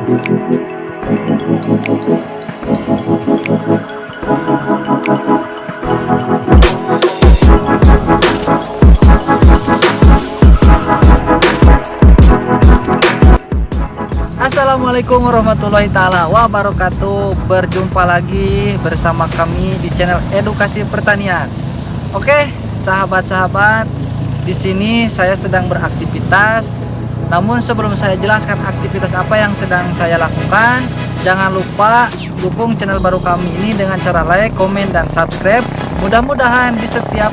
Assalamualaikum warahmatullahi taala wabarakatuh. Berjumpa lagi bersama kami di channel Edukasi Pertanian. Oke, sahabat-sahabat, di sini saya sedang beraktivitas. Namun sebelum saya jelaskan aktivitas apa yang sedang saya lakukan, jangan lupa dukung channel baru kami ini dengan cara like, komen, dan subscribe. Mudah-mudahan di setiap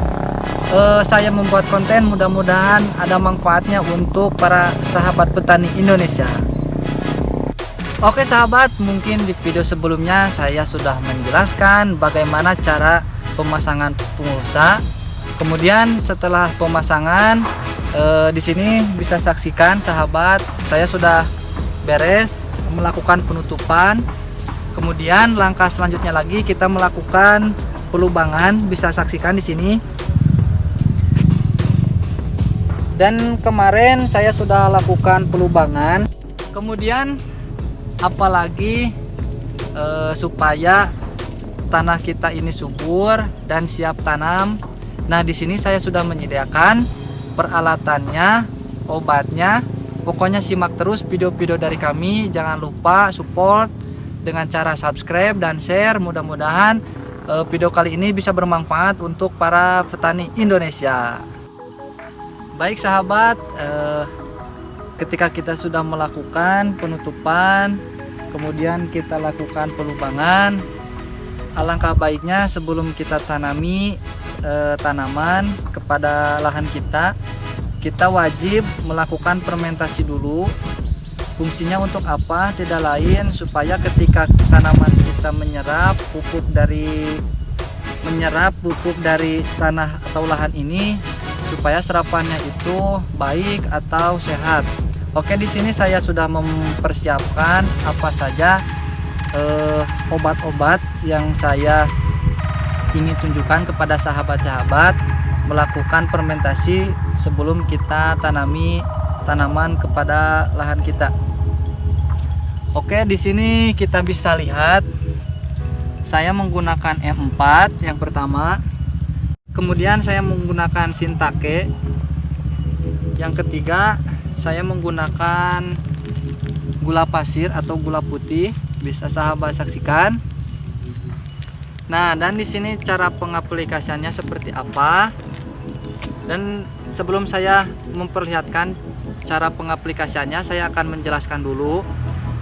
saya membuat konten, mudah-mudahan ada manfaatnya untuk para sahabat petani Indonesia. Oke sahabat, mungkin di video sebelumnya saya sudah menjelaskan bagaimana cara pemasangan pengursa. Kemudian setelah pemasangan, di sini bisa saksikan sahabat, saya sudah beres melakukan penutupan. Kemudian langkah selanjutnya lagi kita melakukan pelubangan, bisa saksikan di sini. Dan kemarin saya sudah lakukan pelubangan. Kemudian apalagi supaya tanah kita ini subur dan siap tanam. Nah, di sini saya sudah menyediakan peralatannya, obatnya. Pokoknya simak terus video-video dari kami. Jangan lupa support dengan cara subscribe dan share. Mudah-mudahan video kali ini bisa bermanfaat untuk para petani Indonesia. Baik sahabat, ketika kita sudah melakukan penutupan, kemudian kita lakukan pelubangan, alangkah baiknya sebelum kita tanami tanaman kepada lahan kita wajib melakukan fermentasi dulu. Fungsinya untuk apa? Tidak lain supaya ketika tanaman kita menyerap pupuk dari tanah atau lahan ini, supaya serapannya itu baik atau sehat. Oke, di sini saya sudah mempersiapkan apa saja obat-obat yang saya ingin tunjukkan kepada sahabat-sahabat melakukan fermentasi sebelum kita tanami tanaman kepada lahan kita. Oke, di sini kita bisa lihat saya menggunakan M4 yang pertama. Kemudian saya menggunakan Shintake. Yang ketiga, saya menggunakan gula pasir atau gula putih. Bisa sahabat saksikan. Nah, dan di sini cara pengaplikasiannya seperti apa? Dan sebelum saya memperlihatkan cara pengaplikasiannya, saya akan menjelaskan dulu.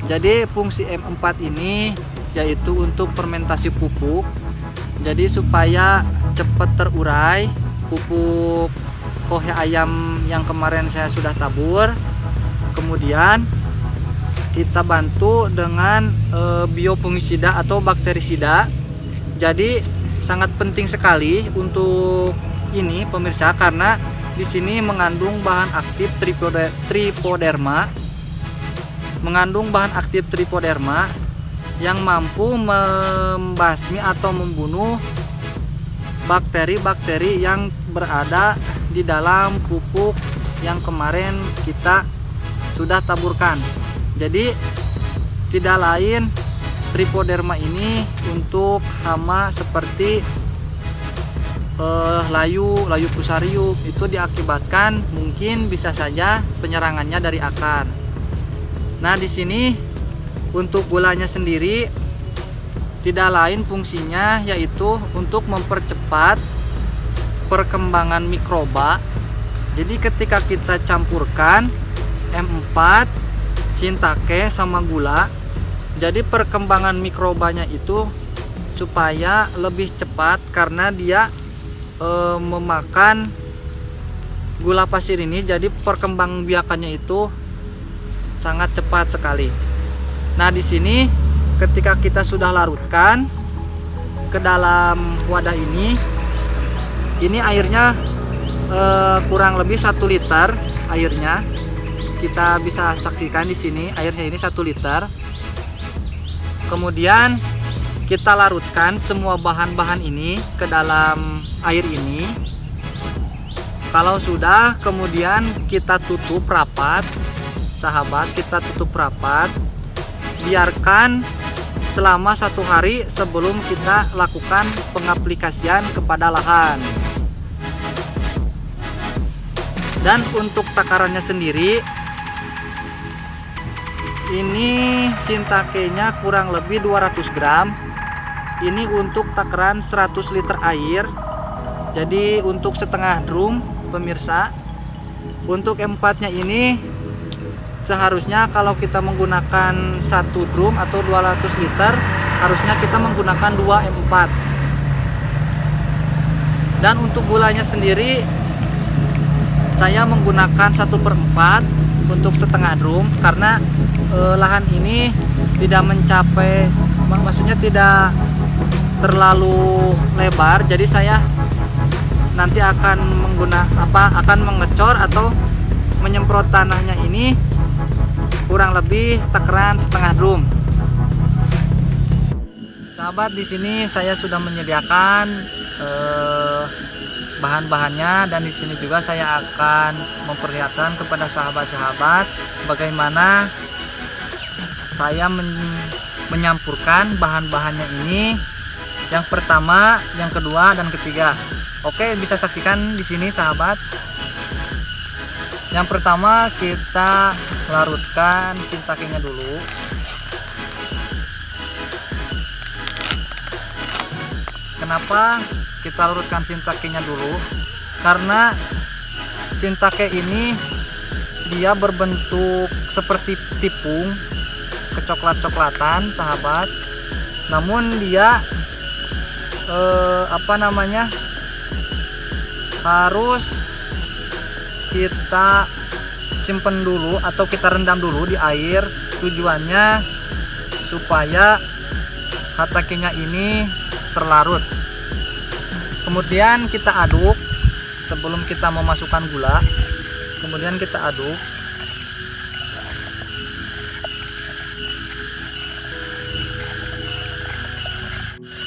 Jadi fungsi M4 ini yaitu untuk fermentasi pupuk. Jadi supaya cepat terurai pupuk kohe ayam yang kemarin saya sudah tabur. Kemudian kita bantu dengan biofungisida atau bakterisida. Jadi sangat penting sekali untuk ini pemirsa, karena di sini mengandung bahan aktif tripoderma, yang mampu membasmi atau membunuh bakteri-bakteri yang berada di dalam pupuk yang kemarin kita sudah taburkan. Jadi tidak lain, tripoderma ini untuk hama seperti layu fusarium itu diakibatkan mungkin bisa saja penyerangannya dari akar. Nah, di sini untuk gulanya sendiri tidak lain fungsinya yaitu untuk mempercepat perkembangan mikroba. Jadi ketika kita campurkan M4, Shintake sama gula, jadi perkembangan mikrobanya itu supaya lebih cepat karena dia memakan gula pasir ini. Jadi perkembangbiakannya itu sangat cepat sekali. Nah, di sini ketika kita sudah larutkan ke dalam wadah ini airnya kurang lebih 1 liter airnya. Kita bisa saksikan di sini airnya ini 1 liter. Kemudian kita larutkan semua bahan-bahan ini ke dalam air ini. Kalau sudah, kemudian kita tutup rapat, sahabat, kita tutup rapat. biarkan selama 1 hari sebelum kita lakukan pengaplikasian kepada lahan. Dan untuk takarannya sendiri, ini Shiitake-nya kurang lebih 200 gram. Ini untuk takaran 100 liter air. Jadi untuk setengah drum, pemirsa. Untuk M4-nya ini seharusnya kalau kita menggunakan 1 drum atau 200 liter, harusnya kita menggunakan 2 M4. Dan untuk gulanya sendiri, saya menggunakan 1/4 untuk setengah drum karena lahan ini tidak mencapai, maksudnya tidak terlalu lebar, jadi saya nanti akan akan mengecor atau menyemprot tanahnya ini kurang lebih takaran setengah drum. Sahabat, di sini saya sudah menyediakan bahan-bahannya, dan di sini juga saya akan memperlihatkan kepada sahabat-sahabat bagaimana saya menyampurkan bahan-bahannya ini, yang pertama, yang kedua, dan ketiga. Oke, bisa saksikan di sini sahabat. Yang pertama kita larutkan Shiitake-nya dulu. Kenapa kita larutkan Shiitake-nya dulu? Karena Shiitake ini dia berbentuk seperti tepung, kecoklat-coklatan sahabat. Namun dia harus kita simpen dulu atau kita rendam dulu di air. Tujuannya supaya Shiitake-nya ini terlarut. Kemudian kita aduk sebelum kita memasukkan gula. Kemudian kita aduk.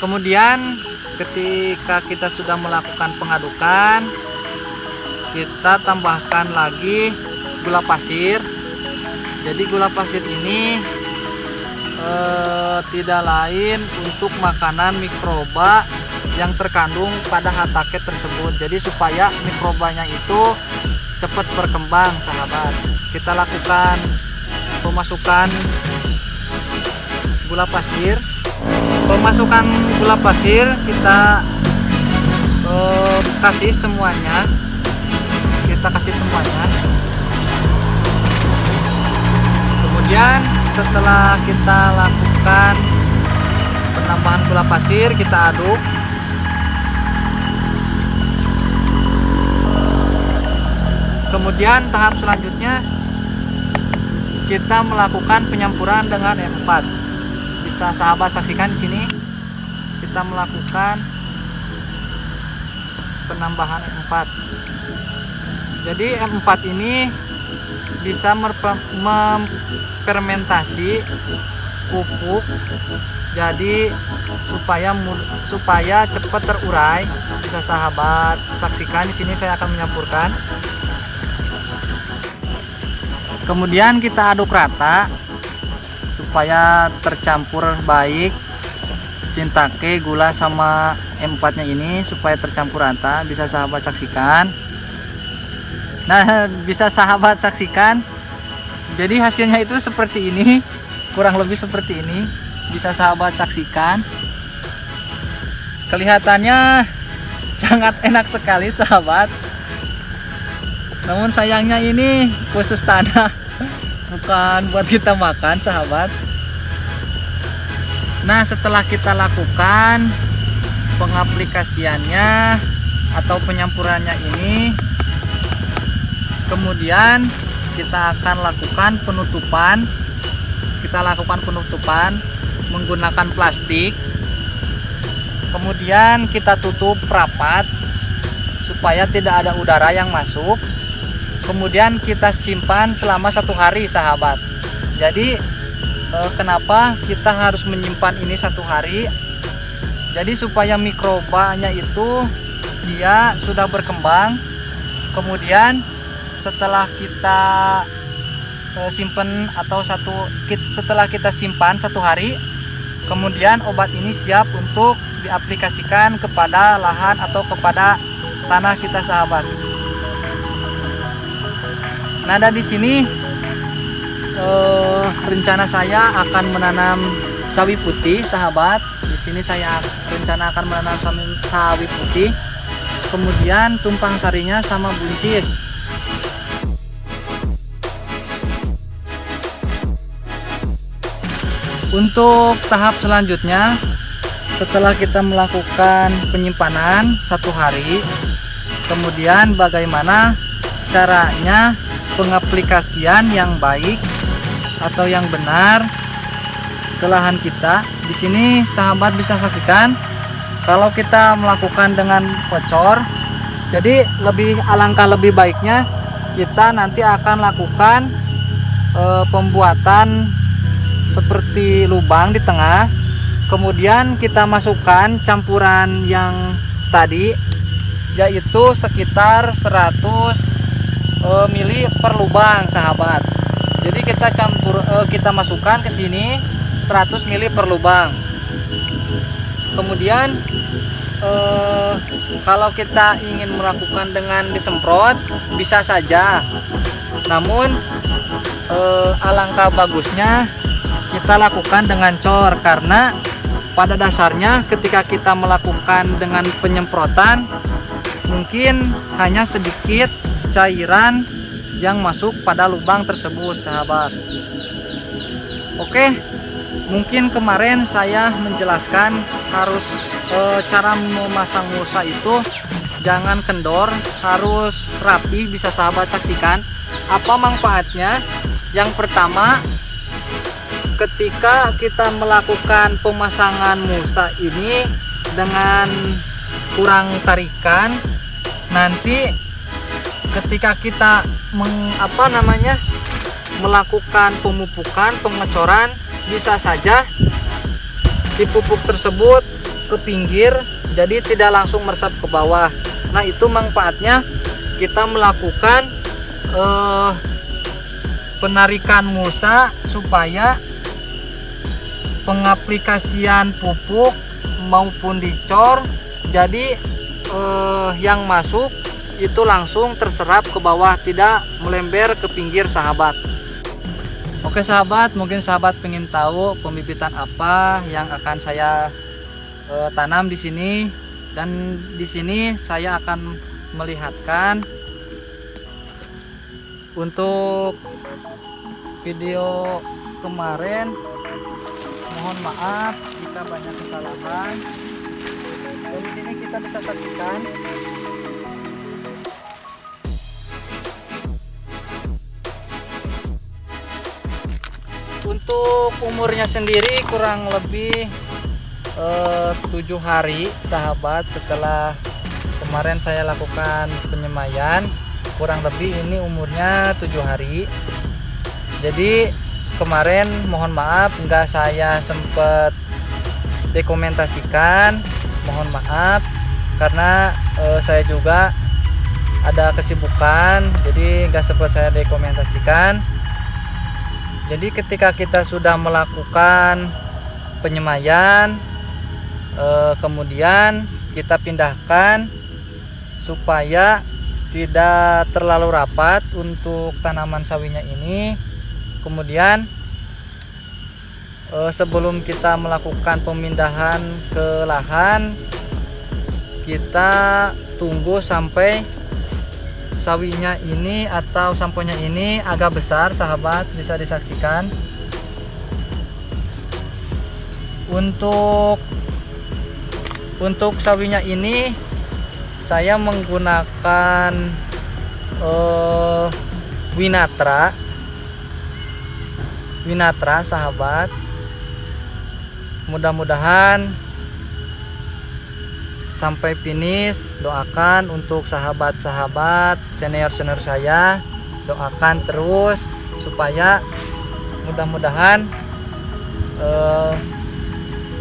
Kemudian ketika kita sudah melakukan pengadukan, kita tambahkan lagi gula pasir. Jadi gula pasir ini tidak lain untuk makanan mikroba yang terkandung pada Shiitake tersebut. Jadi supaya mikrobanya itu cepat berkembang sahabat, kita lakukan pemasukan gula pasir. Pemasukan gula pasir kita kasih semuanya. Kemudian setelah kita lakukan penambahan gula pasir, kita aduk. Kemudian tahap selanjutnya kita melakukan penyampuran dengan M4. Bisa sahabat saksikan di sini kita melakukan penambahan M4. Jadi M4 ini bisa memfermentasi pupuk, jadi supaya cepat terurai. Bisa sahabat saksikan di sini saya akan menyampurkan. Kemudian kita aduk rata supaya tercampur baik Shiitake, gula sama M4 nya ini, supaya tercampur rata. Bisa sahabat saksikan. Nah, bisa sahabat saksikan. Jadi hasilnya itu seperti ini, kurang lebih seperti ini. Bisa sahabat saksikan. Kelihatannya sangat enak sekali sahabat. Namun sayangnya ini khusus tanah, bukan buat kita makan sahabat. Nah, setelah kita lakukan pengaplikasiannya atau penyampurannya ini, kemudian kita akan lakukan penutupan. Kita lakukan penutupan menggunakan plastik. Kemudian kita tutup rapat supaya tidak ada udara yang masuk. Kemudian kita simpan selama 1 hari sahabat. Jadi kenapa kita harus menyimpan ini 1 hari? Jadi supaya mikrobanya itu dia sudah berkembang. Kemudian setelah kita simpen atau setelah kita simpan 1 hari, kemudian obat ini siap untuk diaplikasikan kepada lahan atau kepada tanah kita sahabat. Nah, di sini rencana saya akan menanam sawi putih sahabat. Di sini saya rencana akan menanam sawi putih, kemudian tumpang sarinya sama buncis. Untuk tahap selanjutnya, setelah kita melakukan penyimpanan 1 hari, kemudian bagaimana caranya pengaplikasian yang baik atau yang benar ke lahan kita. Di sini sahabat bisa saksikan kalau kita melakukan dengan pocor, jadi alangkah lebih baiknya kita nanti akan lakukan pembuatan seperti lubang di tengah, kemudian kita masukkan campuran yang tadi, yaitu sekitar 100 mili per lubang sahabat. Jadi kita masukkan ke sini 100 mili per lubang. Kemudian kalau kita ingin melakukan dengan disemprot bisa saja, namun alangkah bagusnya kita lakukan dengan cor, karena pada dasarnya ketika kita melakukan dengan penyemprotan mungkin hanya sedikit cairan yang masuk pada lubang tersebut sahabat. Oke, mungkin kemarin saya menjelaskan harus cara memasang mulsa itu jangan kendor, harus rapi. Bisa sahabat saksikan apa manfaatnya. Yang pertama, ketika kita melakukan pemasangan mulsa ini dengan kurang tarikan, nanti ketika kita melakukan pemupukan, pengecoran, bisa saja si pupuk tersebut ke pinggir, jadi tidak langsung meresap ke bawah. Nah, itu manfaatnya kita melakukan penarikan mulsa supaya pengaplikasian pupuk maupun dicor, jadi yang masuk itu langsung terserap ke bawah, tidak melember ke pinggir sahabat. Oke sahabat, mungkin sahabat pengen tahu pembibitan apa yang akan saya tanam di sini, dan di sini saya akan melihatkan. Untuk video kemarin mohon maaf jika banyak kesalahan. Dan di sini kita bisa saksikan untuk umurnya sendiri kurang lebih 7 hari sahabat. Setelah kemarin saya lakukan penyemaian, kurang lebih ini umurnya 7 hari. Jadi kemarin mohon maaf nggak saya sempat dokumentasikan, mohon maaf karena saya juga ada kesibukan, jadi nggak sempat saya dokumentasikan. Jadi ketika kita sudah melakukan penyemaian, kemudian kita pindahkan supaya tidak terlalu rapat untuk tanaman sawinya ini. Kemudian sebelum kita melakukan pemindahan ke lahan, kita tunggu sampai sawinya ini atau samponya ini agak besar sahabat, bisa disaksikan. Untuk sawinya ini saya menggunakan Winatra sahabat. Mudah-mudahan sampai finish. Doakan untuk sahabat-sahabat senior-senior saya, doakan terus supaya mudah-mudahan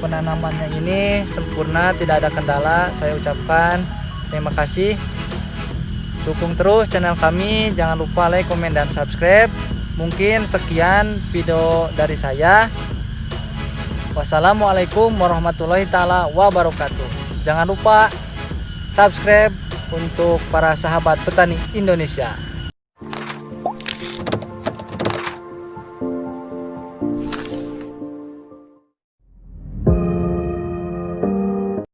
penanamannya ini sempurna, tidak ada kendala. Saya ucapkan terima kasih. Dukung terus channel kami, jangan lupa like, komen, dan subscribe. Mungkin sekian video dari saya. Wassalamualaikum warahmatullahi taala wabarakatuh. Jangan lupa subscribe untuk para sahabat petani Indonesia.